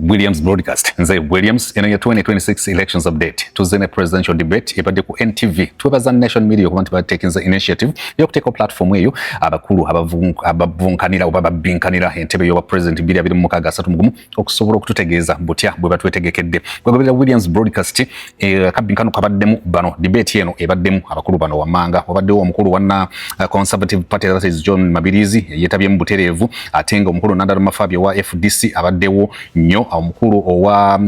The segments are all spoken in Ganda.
Williams broadcast nze Williams eno ya 2026 elections update tuzene presidential debate ebadde ku NTV twebaza Nation Media okuba nti batekinze initiative y'okuteeka platform eyo abakulu abavunkanira oba babinkanira entebe y'obwa president 2026 okusobola okututegeeza butya bwe batwetegekedde gwegobera Williams broadcast kabinkano kabaddemu bano debate eno ebaddemu abakulu bano wamanga wabaddewo omukulu wana Conservative Party that is John Mabirizi yetabyemu butereevu ate nga omukulu Nandaluma Fabio wa FDC abaddewo nnyo omukulu owa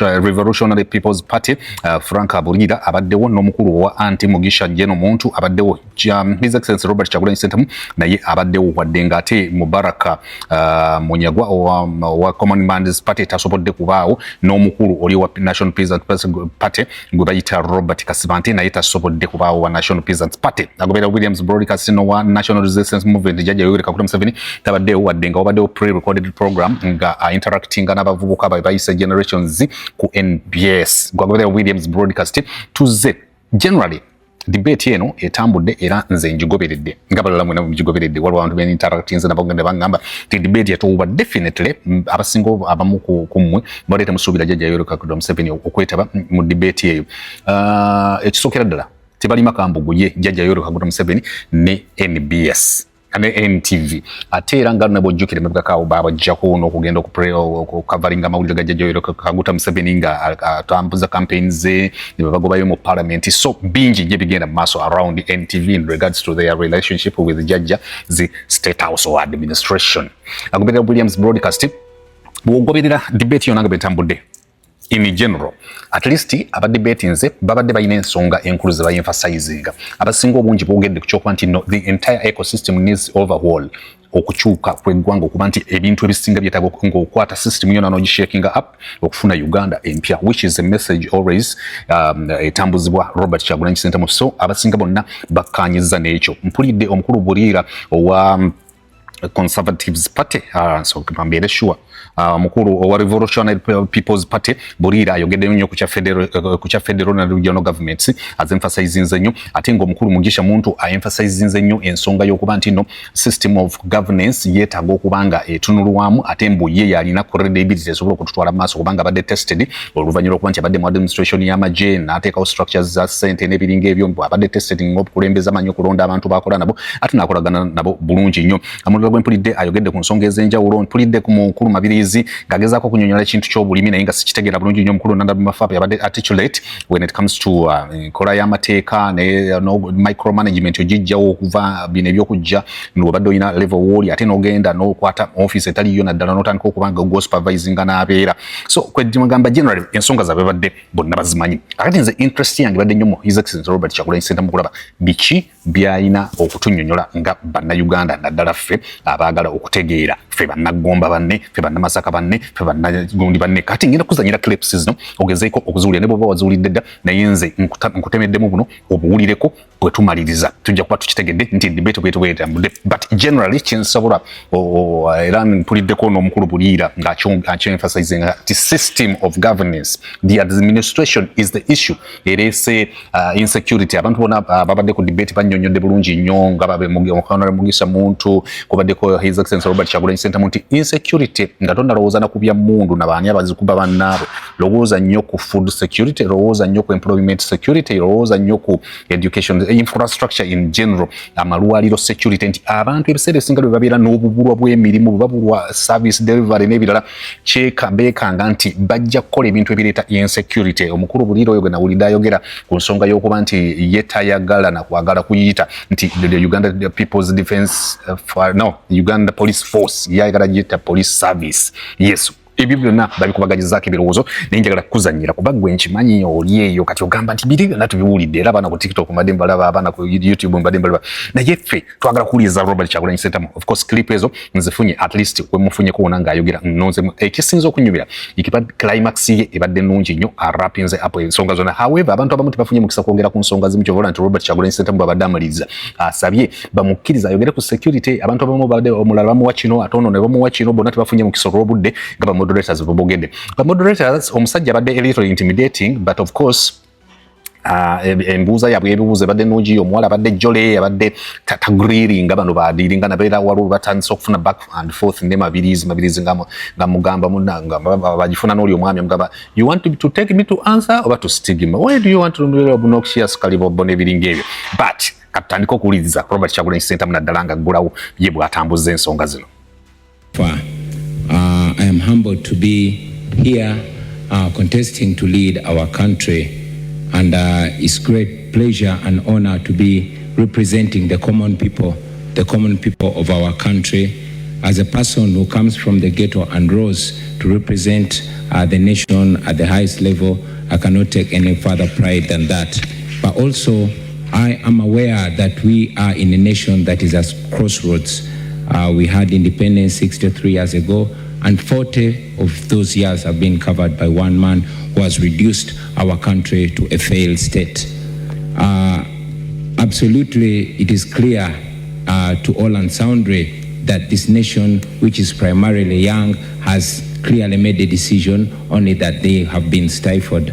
Revolutionary People's Party Frank Abulira abaddewo n'omukulu owa Anti Mugisha Jeno Muntu abaddewo His Excellency Robert Kyagulanyi Ssentamu naye abaddewo wadde nga ate Mubaraka Munyagwa owa Common Man's Party tasobodde kubaawo n'omukulu oli wa National Peasants Party gwe bayita Robert Kasibante naye tasobodde kubaawo wa National Peasants Party agobera Williams Broadcast no wa National Resistance Movement Jajja Yoweri Kaguta Museveni tabaddewo wadde nga wabaddewo pre-recorded program nga interactinga n'abavubuka bayise generations ku NBS gwagobera Williams Broadcast tuze generally debate eno etambudde era nze njigoberedde nga balala mwena mjigoberedde waliwo abantu bene interactinze nabagende bangamba ti debate yatuuba definitely abasingo abamu kumwe balete musuubira Jajja Yoweri Kaguta Museveni okwetaba mu debate eyo ekisookera ddala tebali makambugu ye Jajja Yoweri Kaguta Museveni ne NBS ane NTV ate era nga nabojjukire mebwakaawo babajjako n'okugenda okukavalinga amawulire ga Jajja Yoweri Kaguta Museveni nga atambuza campaigns ze ne bagobayo mu parliament so bingi gye bigenda mu maaso around NTV in regards to their relationship with Jajja the State House or administration agoberera Williams Broadcast bwogoberera debate yonna nga betambudde in general at least abadebatinze babadde bayina ensonga enkulu ze bayemphasizinga abasinga obungi bwogedde ku kyokuba nti the entire ecosystem needs overhaul okukyuka kw'eggwanga okuba nti ebintu ebisinga byetaaga ng'okwata system yonna n'ogishakinga up okufuna Uganda empya which is a message always etambuzibwa Robert Kyagulanyi Ssentamu so abasinga bonna bakkaanyiza n'ekyo mpulidde omukulu Bulira owa Conservatives Party so mpambeere sure mukuru owa Revolutionary People's Party Bulira ayogedde nnyo ku kya federal na regional governments azemphasizing nnyo ate nga omukulu Mugisha Muntu emphasizing nnyo ensonga y'okuba nti no system of governance yeetaaga okubanga etunulwamu ate mbu ye yalina credibility esobola okututwala maaso kubanga abadde tested oluvannyuma lw'okuba nti abadde mu administration y'amagye n'ateekawo structures za ssente n'ebiringa ebyo mbu abadde tested ng'obukulembeze amanyi okulonda abantu baakola nabo ate n'akolagana nabo bulungi nnyo amuliro gwe mpulidde ayogedde ku nsonga ez'enjawulo mpulidde ku mukulu Mabirizi ngagezaako okunyonyola ekintu ky'obulimi naye nga sikitegeera bulungi nnyo omukulu Nandaluma Fabio yabadde articulate when it comes to enkola y'amateeka ne micromanagement ogijjawo okuva bino ebyokujja nobadde olina level woli ate n'ogenda n'okwata office etaliyo naddala n'otandika okubanga go-supervisinga n'abeera so kwegamba generally ensonga zaabwe badde bonna bazimanyi akati nze interest yange badde nnyo mu His Excellency Robert Kyagulanyi Ssentamu kulaba biki byalina okutunyonyola nga bannayuganda naddala ffe abaagala okutegeera ffe bannagomba banne ffe bannamasaka banne ffe bannagundi banne kati ngenda kuzanyira clips zino ogezeeko okuzuulira ne bw'oba wazuulidde dda naye nze nkutemeddemu buno obuwulireko bwe tumaliriza tujja kuba tukitegedde nti debate bwe twetambudde but generally kinsobola era mpuliddeko n'omukulu Bulira ng'akyo-emphasizing the system of governance the administration is the issue ereese insecurity abantu bona babadde ku debate bannyonnyodde bulungi nnyo nga Honorable Mugisha Muntu kubaddeko His Excellency Robert Kyagulanyi Ssentamu nti insecurity nga tonnalowooza na ku bya mmundu na baani abazikuba bannaabo lowooza nnyo ku food security lowooza nnyo ku employment security lowooza nnyo ku education infrastructure in general amalwaliro security nti abantu ebiseera ebisinga bwe babeera n'obubulwa bw'emirimu bwe babulwa service delivery n'ebirala beekanga nti bajja kukola ebintu ebireeta insecurity omukulu Bulira oyo gwe nawulidde ayogera ku nsonga y'okuba nti ye tayagala na kwagala kuyita nti the Uganda People's Defence Uganda Police Force yayagala giyita police service yes ebyo byonna babikubaganyizaako ebirowoozo naye njagala kukuzannyira kuba gwe nkimanyi oli eyo kati ogamba nti biri byonna tubiwulidde era abaana ku TikTok mbadde mbalaba abaana ku YouTube mbadde mbalaba naye ffe twagala kuwuliriza Robert Kyagulanyi Ssentamu of course clip ezo nzifunye at least kwe mufunyeko wona ng'ayogera nnonzemu ekisinza okunyumira ikipa climax ye ebadde nnungi nnyo arapinze apo ensonga zonna however abantu abamu tebafunye mukisa kwogera ku nsonga zimu kyovola nti Robert Kyagulanyi Ssentamu babadde amaliriza asabye bamukkiriza ayogere ku security abantu abamu babadde omulala bamuwa kino ate ono ne bamuwa kino bonna tebafunye mukisa olw'obudde nga moderators bobogedde but moderators omusajja abadde a little intimidating but of course embuuza yaabwe ebibuuzo ebadde n'ogi omuwala abadde jole abadde tagriringa bano baadiringa nabeera waliwo batandise okufuna back and forth ne mabirizi nga mugamba munanga bagifuna n'oli omwami omugamba you want to take me to answer oba to stigma why do you want to be obnoxious kalibobo n'ebiringa ebyo but katandika okuwuliriza Robert Kyagulanyi Ssentamu naddala nga aggulawo ye bw'atambuza ensonga zino. I am humbled to be here contesting to lead our country. And it's great pleasure and honor to be representing the common people of our country. As a person who comes from the ghetto and rose to represent the nation at the highest level, I cannot take any further pride than that. But also, I am aware that we are in a nation that is at crossroads. We had independence 63 years ago, and 40 of those years have been covered by one man who has reduced our country to a failed state. Absolutely, it is clear to all and sundry that this nation, which is primarily young, has clearly made a decision, only that they have been stifled.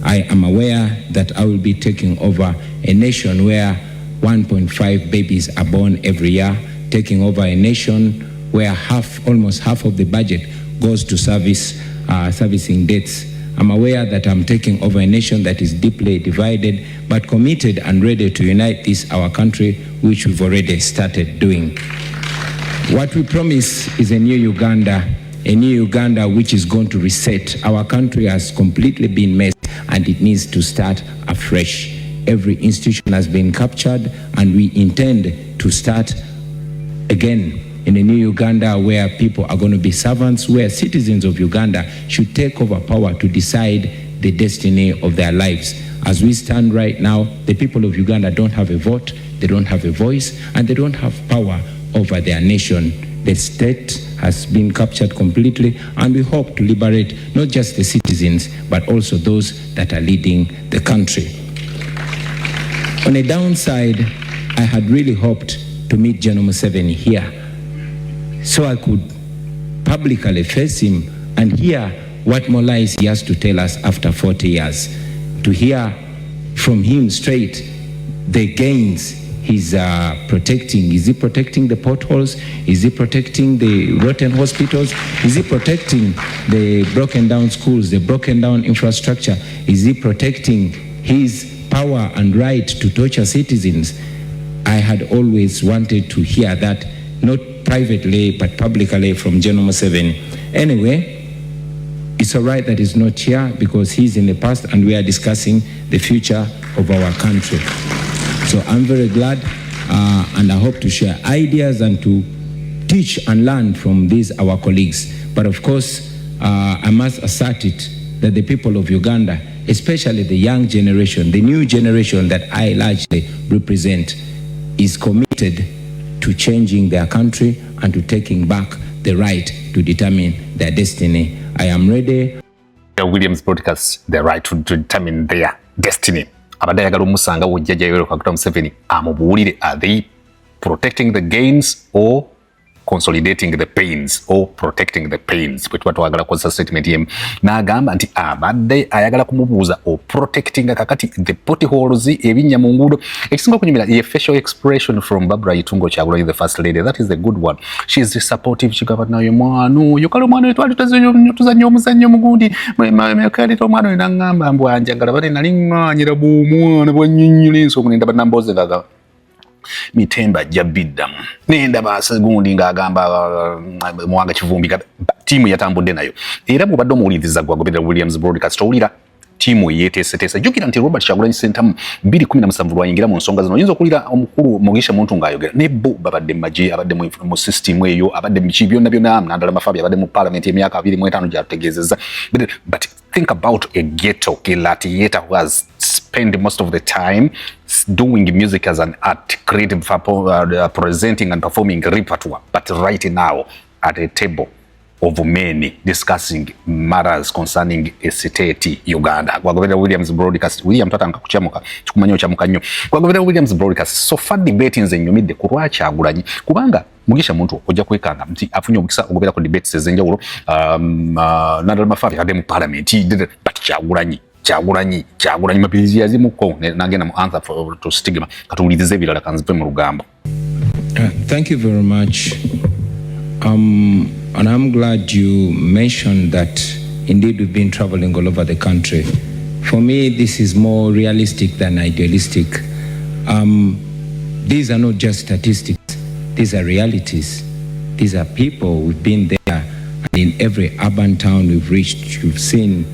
I am aware that I will be taking over a nation where 1.5 babies are born every year, taking over a nation where almost half of the budget goes to servicing debts. I'm aware that I'm taking over a nation that is deeply divided, but committed and ready to unite our country, which we've already started doing. What we promise is a new Uganda which is going to reset. Our country has completely been messed, and it needs to start afresh. Every institution has been captured, and we intend to start again in a new Uganda where people are going to be servants, where citizens of Uganda should take over power to decide the destiny of their lives. As we stand right now, the people of Uganda don't have a vote, they don't have a voice, and they don't have power over their nation. The state has been captured completely, and we hope to liberate not just the citizens, but also those that are leading the country. On a downside, I had really hoped to meet General Museveni here, so I could publicly face him and hear what more lies he has to tell us after 40 years. To hear from him straight the gains he's protecting. Is he protecting the potholes? Is he protecting the rotten hospitals? Is he protecting the broken down schools, the broken down infrastructure? Is he protecting his power and right to torture citizens? I had always wanted to hear that, not privately but publicly from General Museveni. Anyway, it's all right that he's not here because he's in the past and we are discussing the future of our country. So I'm very glad and I hope to share ideas and to teach and learn from our colleagues. But of course, I must assert it that the people of Uganda, especially the young generation, the new generation that I largely represent, is committed to changing their country and to taking back the right to determine their destiny. I am ready. Williams broadcast the right to determine their destiny. Abadde ayagala omusanga wojjajja Yoweri Kaguta Museveni amubuulire, are they protecting the gains or consolidating the pains or protecting the pains? Bwe tuba twagala kukozesa statement yemu n'agamba nti abadde ayagala kumubuuza o protecting kakati the potholes ebinnya mu nguudo. Ekisinga okunyumira ye facial expression from Barbara Itungo Kyagulanyi, the first lady. That is the good one. She is supportive. Kigamba nayo mwana oyo kale omwana twali tuzannya omuzannyo mugundi kale omwana oyo n'aŋŋamba mbu anjagala bane nali ŋŋaanyira bw'omwana bw'annyonnyola ensonga nendaba nambooze ngaga mitemba jabiddamu nendaba segundi ng'agamba Mwanga Kivumbi tiimu yatambudde nayo. Era bw'obadde omuwuliriza gwagoberera Williams broadcast owulira tiimu yeeteeseteese. Jjukira nti Robert Kyagulanyi Ssentamu 2017 lwayingira mu nsonga zino. Oyinza okulira omukulu Mugisha Muntu ng'ayogera ne bo babadde mu magye, abadde mu system eyo, abadde mu ki byonna Nandala Mafabi abadde mu parliament emyaka 25 gyatutegeezezza. But think about a ghetto Latieta who has spent most of the time doing music as an art, creative, presenting and performing repertoire, but right now at a table of many discussing matters concerning a state Uganda. Gwagoberera Williams broadcast. William tatanga kuchamuka tukumanyo chamuka nnyo. Gwagoberera Williams broadcast. So far debate nze nnyumidde ku lwa Kyagulanyi kubanga Mugisha Muntu ojja kwekanga nti afunye omukisa ogobera ku debates ezenjawulo. Nandala Mafabi adde mu parliament but Kyagulanyi Kyagulanyi mapirizi yazimuko nagenda mu answer to stigma katulizize ebirala kanzipe mu lugambo. Thank you very much. And I'm glad you mentioned that indeed we've been traveling all over the country. For me, this is more realistic than idealistic. These are not just statistics. These are realities. These are people. We've been there. And in every urban town we've reached, you've seen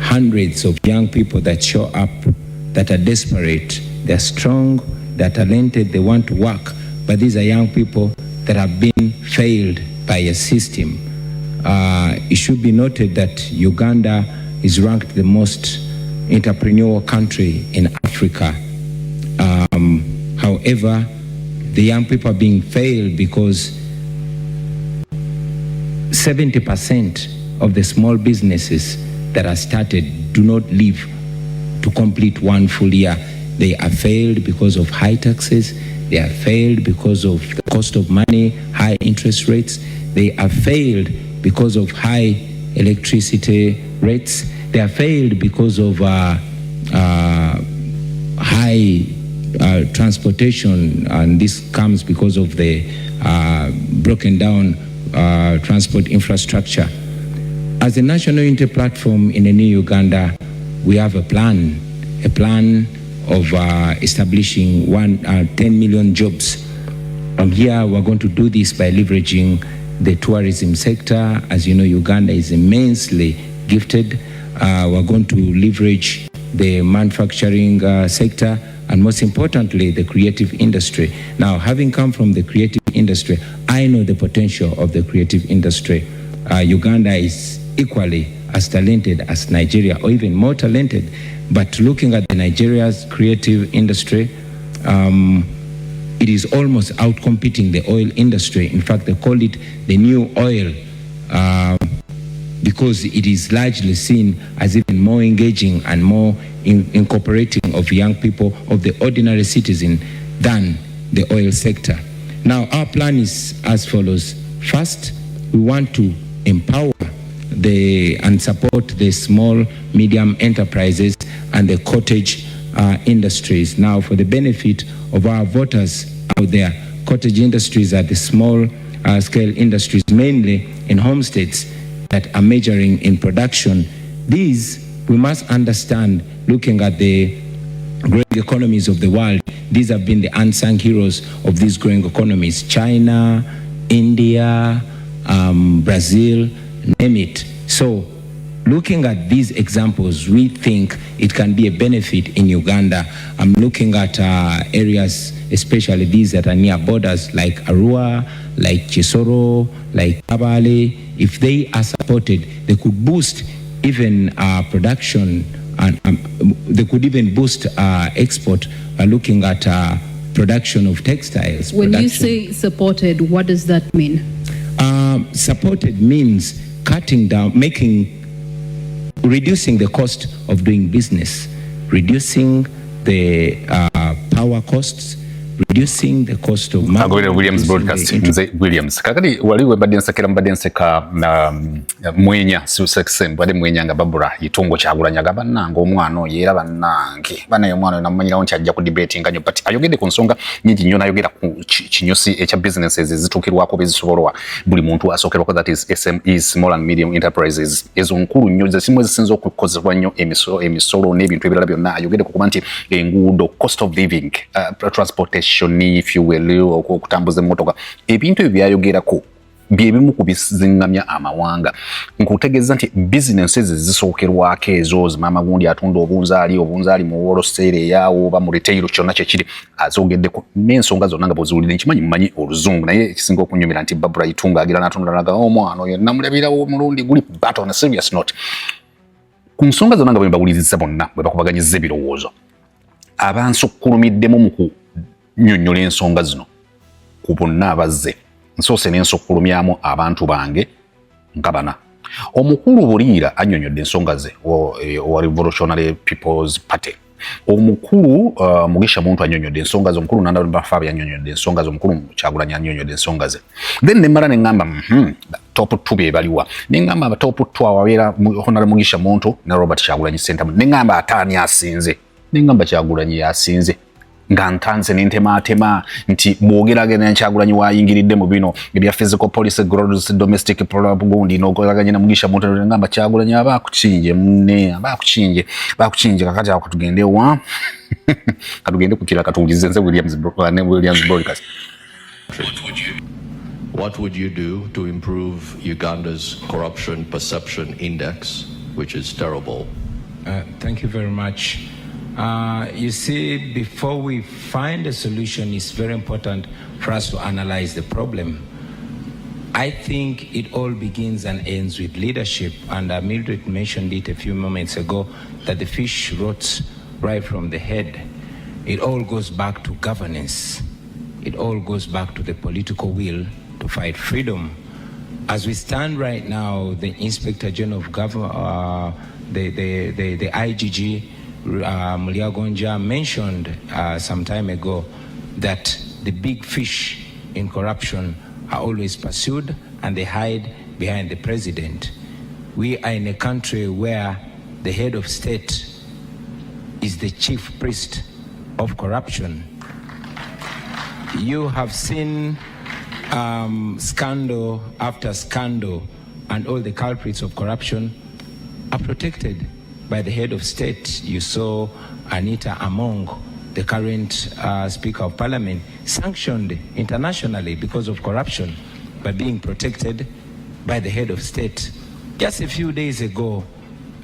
hundreds of young people that show up, that are desperate, they're strong, they're talented, they want to work. But these are young people that have been failed by a system. It should be noted that Uganda is ranked the most entrepreneurial country in Africa. However, the young people are being failed because 70% of the small businesses that are started do not live to complete one full year. They are failed because of high taxes. They are failed because of the cost of money, high interest rates. They are failed because of high electricity rates. They are failed because of high transportation, and this comes because of the broken down transport infrastructure. As a national unity platform in the new Uganda, we have a plan of establishing 10 million jobs. Here we're going to do this by leveraging the tourism sector. As you know, Uganda is immensely gifted. We're going to leverage the manufacturing sector, and most importantly, the creative industry. Now, having come from the creative industry, I know the potential of the creative industry. Uganda is equally as talented as Nigeria, or even more talented. But looking at Nigeria's creative industry, it is almost outcompeting the oil industry. In fact, they call it the new oil because it is largely seen as even more engaging and more incorporating of young people, of the ordinary citizen, than the oil sector. Now, our plan is as follows. First, we want to empower and support the small, medium enterprises and the cottage industries. Now, for the benefit of our voters out there, cottage industries are the small scale industries, mainly in homesteads that are majoring in production. These, we must understand, looking at the growing economies of the world, these have been the unsung heroes of these growing economies. China, India, Brazil, name it. So, looking at these examples, we think it can be a benefit in Uganda. I'm looking at areas, especially these that are near borders, like Arua, like Chisoro, like Kabale. If they are supported, they could boost even production, and they could even boost export. Looking at production of textiles. When you say supported, what does that mean? Supported means cutting down, reducing the cost of doing business, reducing the power costs, reducing the cost of money. Williams broadcast Williams kakati waliwe badensakira mbadenseka mwenya susexem bade mwenya nga babura itungo kyagulanya gabananga omwana oyera banange banayo omwana namanyira onti ajja ku debate nganyo but ayogede ku nsonga nyingi nnyo nayogera ku kinyosi ekya businesses zitukirwako bezisobolwa buli muntu asokerwako, that is SMEs, small and medium enterprises. Ezo nkulu nnyo zesimwe zisinza okukozebwa nnyo emisolo n'ebintu ebirala byonna. Ayogede ku kuba nti enguudo, cost of living, transportation, if you will, okutambuza emmotoka, ebintu ebyo byayogerako byebimu ku bizingamya amawanga. Nkutegeeza nti businesses zisookerwako ezo zimama gundi atunda obunzaali mu wholesale yaawo oba mu retail, kyonna kyekiri azogeddeko n'ensonga zonna nga bw'oziwulira. Nkimanyi oluzungu, naye ekisinga okunyumira nti Babura Itunga agira n'atunda naga omwana oyo namulabirawo omulundi guli, but on a serious note, ku nsonga zonna nga bwe bawuliriza bonna bwe bakubaganyizza ebirowoozo, abansukulumiddemu mu kunnyonnyola ensonga zino ku bonna abazze, nsoose n'ensukkulumyamu abantu bange nga bana. Omukulu Buliira annyonnyodde ensonga ze, owa Revolutionary People's Party, omukulu Mugisha muntu anyonyodde ensonga zo mukulu nanda Fabi anyonyodde ensonga zo mukulu Kyagulanyi anyonyodde ensonga ze then nemara nengamba top 2 be baliwa nengamba top 2 awabera honara Mugisha muntu na Robert Kyagulanyi Sentamu nengamba atani asinze nengamba Kyagulanyi yasinze nga ntanze n'intematema nti bwogeraganya Kyagulanyi wayingiridde mu bino ebya physical policy gross domestic gundi n'ogeraganya na Mugisha muntu ngamba Kyagulanyi abakukinje munne abakukinje kakati ako tugende wa katugende kukira katuulize nze Williams Broadcast. What would you do to improve Uganda's corruption perception index, which is terrible? Thank you very much. You see, before we find a solution, it's very important for us to analyze the problem. I think it all begins and ends with leadership, and Mildred mentioned it a few moments ago, that the fish rots right from the head. It all goes back to governance. It all goes back to the political will to fight freedom. As we stand right now, the Inspector General of Government, the IGG, Mulyagonja mentioned some time ago that the big fish in corruption are always pursued and they hide behind the president. We are in a country where the head of state is the chief priest of corruption. You have seen scandal after scandal, and all the culprits of corruption are protected by the head of state. You saw Anita Among, the current Speaker of Parliament, sanctioned internationally because of corruption, but being protected by the head of state. Just a few days ago,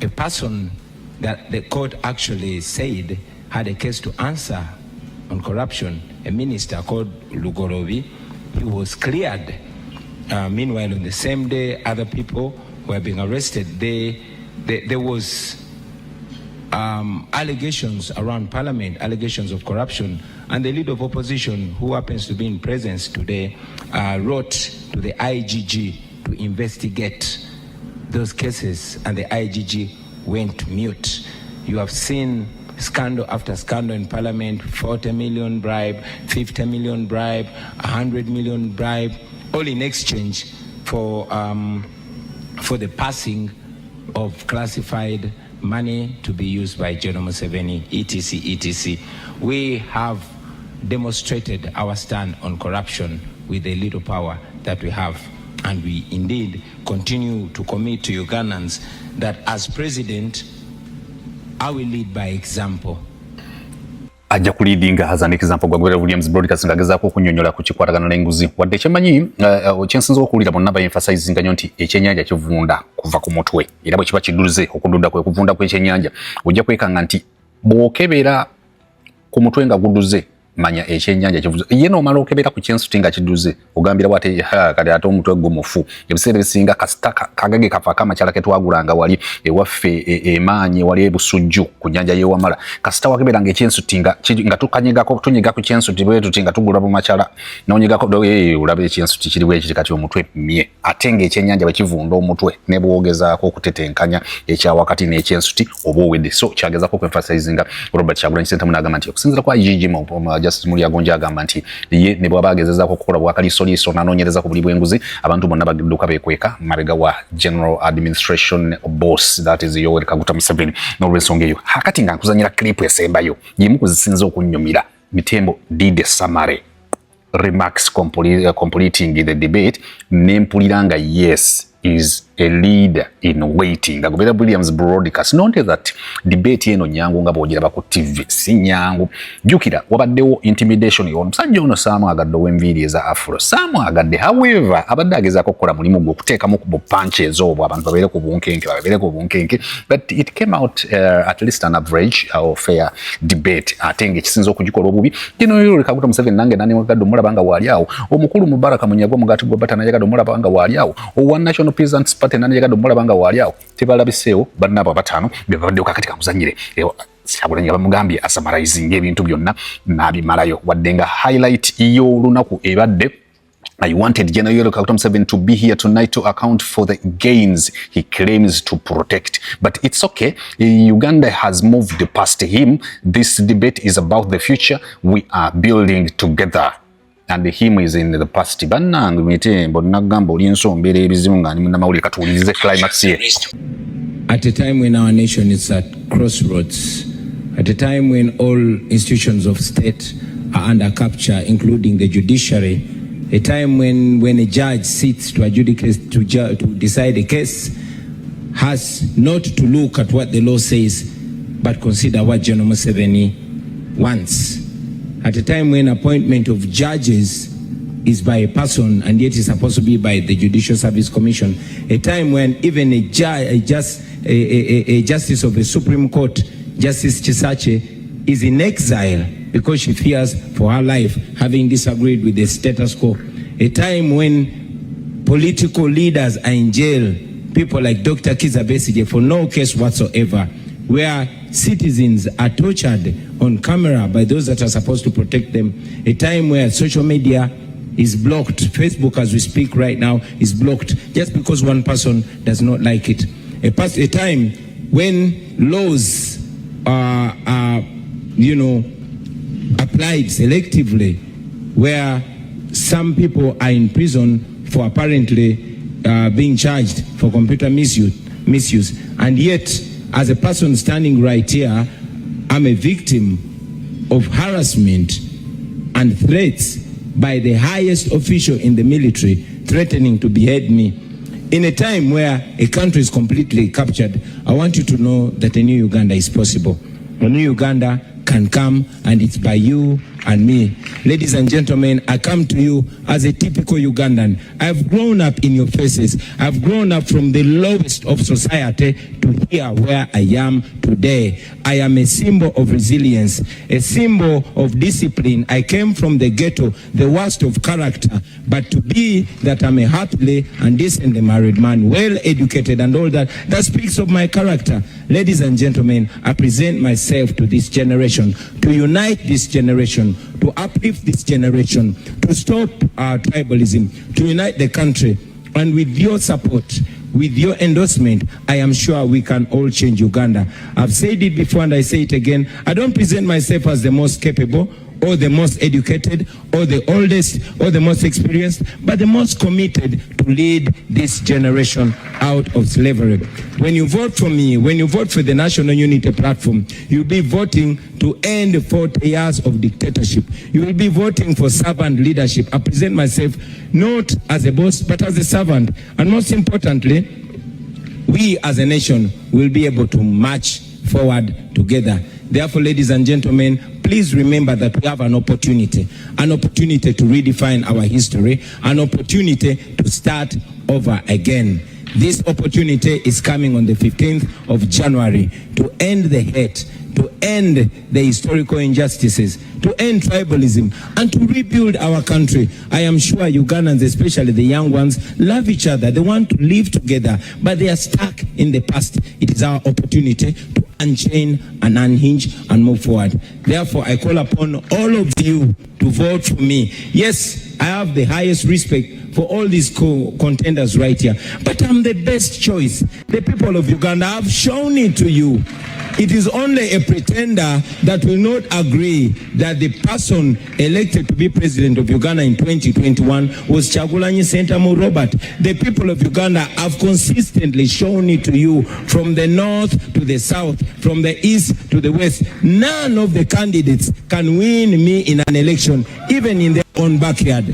a person that the court actually said had a case to answer on corruption, a minister called Lugorobi, he was cleared. Meanwhile, on the same day, other people were being arrested. There was allegations around Parliament, allegations of corruption, and the leader of opposition, who happens to be in presence today, wrote to the IGG to investigate those cases, and the IGG went mute. You have seen scandal after scandal in Parliament, 40 million bribe, 50 million bribe, 100 million bribe, all in exchange for the passing of classified money to be used by General Museveni, etc., etc. We have demonstrated our stand on corruption with the little power that we have, and we indeed continue to commit to Ugandans that as president, I will lead by example. Ajja kuleadinga as an example gwa Williams Broadcast ngagezaako okunyonyola ku kikwatagana n'enguzi wadde kyemanyi kyensinza okuwulira bonna ba emphasizing nnyo nti ekyennyanja kivunda kuva ku mutwe era bwe kiba kiduze okudduda kwe kuvunda kw'ekyennyanja ojja kwekanga nti bw'okebera ku mutwe nga guduze manya ekyennyanja kivuze ye n'omala okebera ku kyensuti nga kiduze ogambira wate kati ate omutwe gumufu ebiseera ebisinga kasita kagage kafa kamakyala ke twagulanga wali ewaffe emaanyi wali ebusujju ku nnyanja y'ewamala kasita wakebera nga ekyensuti nga tukanyegako tunyiga ku kyensuti bwe tuti nga tugula mu makyala n'onyigako olaba ekyensuti kiri bwe kiti kati omutwe mmye ate ng'ekyennyanja bwe kivunda omutwe ne bwogezaako okutetenkanya ekyawakati n'ekyensuti oba owedde so kyagezaako okwenfasizinga Robert Kyagulanyi Ssentamu n'agamba nti okusinziira kwa IGG Justice Mulyagonja agamba nti ye ne bwaba agezezaako okukola bwakaliisoliiso n'anoonyereza ku buli bw'enguzi abantu bonna badduka beekweka mabega wa General Administration Boss, that is Yoweri Kaguta Museveni n'olw'ensonga eyo hakati nga nkuzanyira clip esembayo yimu kuzisinza okunnyumira Mitembo did a summary remarks completing the debate nempulira nga yes is a leader in waiting. Agobera Williams Broadcast. Not that debate eno nyangu nga bwogiraba ku TV si nyangu. Jukira wabaddewo intimidation yo omusajja ono Saamu agadde w'enviiri eza afro. Saamu agadde however abadde agezaako okukola mulimu gw'okuteekamu ku punches obwo abantu babeere ku bunkenke but it came out at least an average or fair debate ate ng'ekisinza okugikola obubi kino Yoweri Kaguta Museveni nange nani wagadde omulaba nga waali awo omukulu Mubaraka Munyago omugati gwa bata nayagadde omulaba nga waali awo owa National Peasants Party nani yagadde omulaba nga waali awo tebalabiseewo bannabo batano be babaddewo kakati kamuzanyire Kyagulanyi bamugambye asamarizing ebintu byonna n'abimalayo wadde nga highlight y'olunaku ebadde I wanted General Yoweri Kaguta Museveni to be here tonight to account for the gains he claims to protect. But it's okay. Uganda has moved past him. This debate is about the future. We are building together. And him is in the past. At a time when our nation is at crossroads, at a time when all institutions of state are under capture, including the judiciary, a time when a judge sits to adjudicate, to decide a case, has not to look at what the law says, but consider what General Museveni wants. At a time when appointment of judges is by a person and yet is supposed to be by the Judicial Service Commission, a time when even a justice of the Supreme Court, Justice Chisache, is in exile because she fears for her life, having disagreed with the status quo. A time when political leaders are in jail, people like Dr. Kizza Besigye for no case whatsoever, where citizens are tortured on camera by those that are supposed to protect them. A time where social media is blocked. Facebook, as we speak right now, is blocked just because one person does not like it. A time when laws are applied selectively, where some people are in prison for apparently being charged for computer misuse. And yet, as a person standing right here, I'm a victim of harassment and threats by the highest official in the military, threatening to behead me. In a time where a country is completely captured, I want you to know that a new Uganda is possible. A new Uganda can come, and it's by you and me. Ladies and gentlemen, I come to you as a typical Ugandan. I've grown up in your faces. I've grown up from the lowest of society to here where I am today. I am a symbol of resilience, a symbol of discipline. I came from the ghetto, the worst of character, but to be that I'm a happily and decently married man, well educated and all that, that speaks of my character. Ladies and gentlemen, I present myself to this generation, to unite this generation, to uplift this generation, to stop our tribalism, to unite the country. And with your support, with your endorsement, I am sure we can all change Uganda. I've said it before and I say it again. I don't present myself as the most capable or the most educated or the oldest or the most experienced, but the most committed to lead this generation out of slavery. When you vote for me, when you vote for the National Unity Platform, you'll be voting to end 40 years of dictatorship. You will be voting for servant leadership. I present myself not as a boss, but as a servant. And most importantly, we as a nation will be able to march forward together. Therefore, ladies and gentlemen, please remember that we have an opportunity to redefine our history, an opportunity to start over again. This opportunity is coming on the 15th of January to end the hate, to end the historical injustices, to end tribalism, and to rebuild our country. I am sure Ugandans, especially the young ones, love each other. They want to live together, but they are stuck in the past. It is our opportunity to unchain and unhinge and move forward. Therefore, I call upon all of you to vote for me. Yes, I have the highest respect for all these contenders right here, but I'm the best choice. The people of Uganda have shown it to you. It is only a pretender that will not agree that the person elected to be president of Uganda in 2021 was Kyagulanyi Ssentamu Robert. The people of Uganda have consistently shown it to you, from the north to the south, from the east to the west. None of the candidates can win me in an election, even in their own backyard.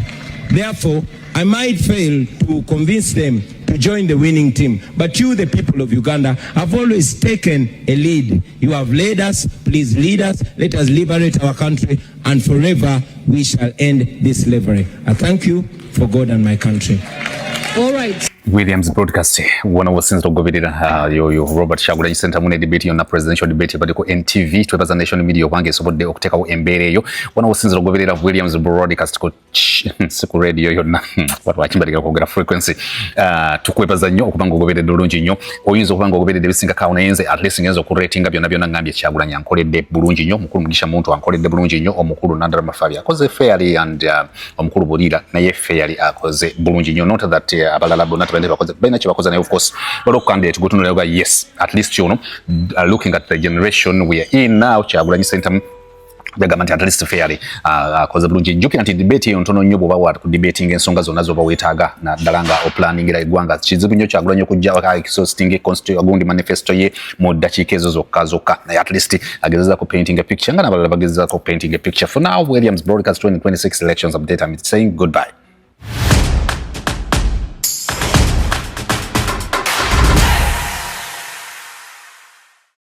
Therefore, I might fail to convince them to join the winning team. But you, the people of Uganda, have always taken a lead. You have led us. Please lead us. Let us liberate our country, and forever we shall end this slavery. I thank you for God and my country. All right. Williams broadcast one of since goberera yo Robert Chagulanyi center mune debate yonna presidential debate but ko NTV twebaza nation media wange sobodde okutekawo embere yo one of since goberera Williams broadcast ko siku radio yonna watu wakimbalika kogera frequency tukwebaza nnyo okubanga goberera bulungi nnyo oyinza okubanga goberera bisinga kaona yenze at least ngenzo ku rating byonna ngambye Chagulanyi ankoledde bulungi nnyo mukulu mugisha muntu ankoledde bulungi nnyo omukulu Nandala Mafabi akoze fairly and omukulu Bolira naye fairly akoze bulungi nnyo not that abalala bona of course, but candidate go to yes, at least looking at the generation we are in now, Chagulanyi Center the government at least fairly cause bulungi njuki anti debate ontono nnyo bwa wa debating ensonga zonna zo bawetaga na dalanga o planning ira igwanga kizibu nnyo Chagulanyi okujja exhausting constitution agundi manifesto ye mu dakiika ezo zokka na at least agezeza ko painting a picture ngana balala bagezeza ko painting a picture. For now, Williams broadcast 2026 elections update. I'm saying goodbye.